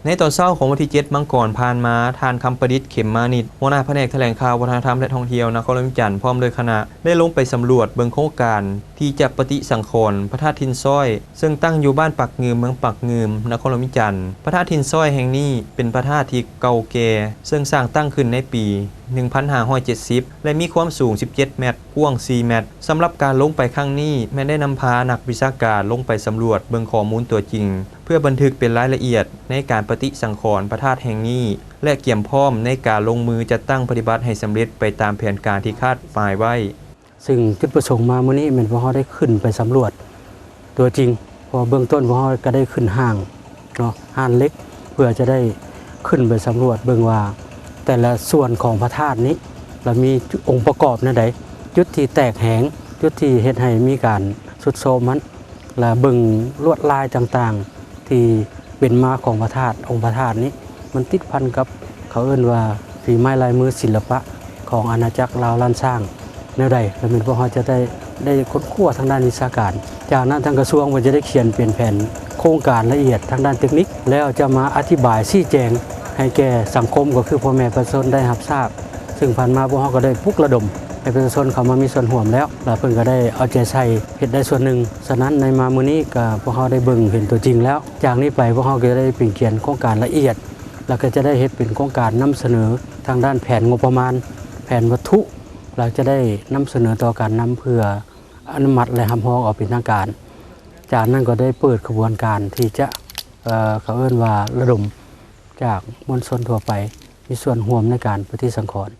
ในตอนเช้าของวันที่7มังกรผ่านมาทานคำประดิษฐ์เข็มมานิดหัวหน้าแผนกแถลงข่าววัฒนธรรมและท่องเที่ยวนครหลวงจันทร์พร้อมโดยคณะได้ลงไปสำรวจเบิ่งโครงการที่จะปฏิสังขรณ์พระธาตุทินซ้อยซึ่งตั้งอยู่บ้านปักงืมเมืองปักงืมนครหลวงจันทร์พระธาตุทินซ้อยแห่งนี้เป็นพระธาตุที่เก่าแก่ซึ่งสร้างตั้งขึ้นในปี 1570 และมีความสูง 17 เมตร กว้าง 4 เมตร สำหรับการลงไปครั้งนี้แม้ได้นำพานักวิชาการลงไปสำรวจเบิ่งข้อมูลตัวจริงเพื่อบันทึกเป็นรายละเอียดในการปฏิสังขรณ์พระธาตุแห่งนี้และเกี่ยมพร้อมในการลงมือจัดตั้งปฏิบัติให้สำเร็จไปตามแผนการที่คาดหมายไว้ซึ่งจุดประสงค์มาเมื่อนี้เป็นเพราะเขาได้ขึ้นไปสำรวจตัวจริงพอเบื้องต้นพวกเขาก็ได้ขึ้นห้างเนาะห้างเล็กเพื่อจะได้ขึ้นไปสำรวจเบื้องว่าแต่ละส่วนของพระธาตุนี้เรามีองค์ประกอบนั่นใดจุดที่แตกแหงจุดที่เฮ็ดให้มีการสุดโทรมมันและเบื้องลวดลายต่างๆที่เป็นมาของพระธาตุองค์พระธาตุนี้มันติดพันกับเขาเอิ้นว่าฝีไม้ลายมือศิลปะของอาณาจักรลาวล้านสร้างแนวใดแล้วเป็นพวกเขาจะได้ค้นคว้าทางด้านวิชาการจากนั้นทางกระทรวงมันจะได้เขียนเป็นแผนโครงการละเอียดทางด้านเทคนิคแล้วจะมาอธิบายชี้แจงให้แก่สังคมก็คือพ่อแม่ประชาชนได้รับทราบซึ่งผ่านมาพวกเขาก็ได้ปลุกระดมให้ประชาชนเขามามีส่วนร่วมแล้วเพิ่นก็ได้เอาใจใส่เฮ็ดได้ส่วนหนึ่งฉะนั้นในมามื้อนี้ก็พวกเขาได้เบิ่งเห็นตัวจริงแล้วจากนี้ไปพวกเขาก็ได้เป็นเขียนโครงการละเอียดแล้วก็จะได้เฮ็ดเป็นโครงการนำเสนอทางด้านแผนงบประมาณแผนวัตถุเราจะได้นำเสนอต่อการนำเพื่ออนุมัติและทำห้องออกเป็นทางการจากนั้นก็ได้เปิดกระบวนการที่จะเขาเอิ้นว่าระดมจากมวลชนทั่วไปมีส่วนร่วมในการปฏิสังขรณ์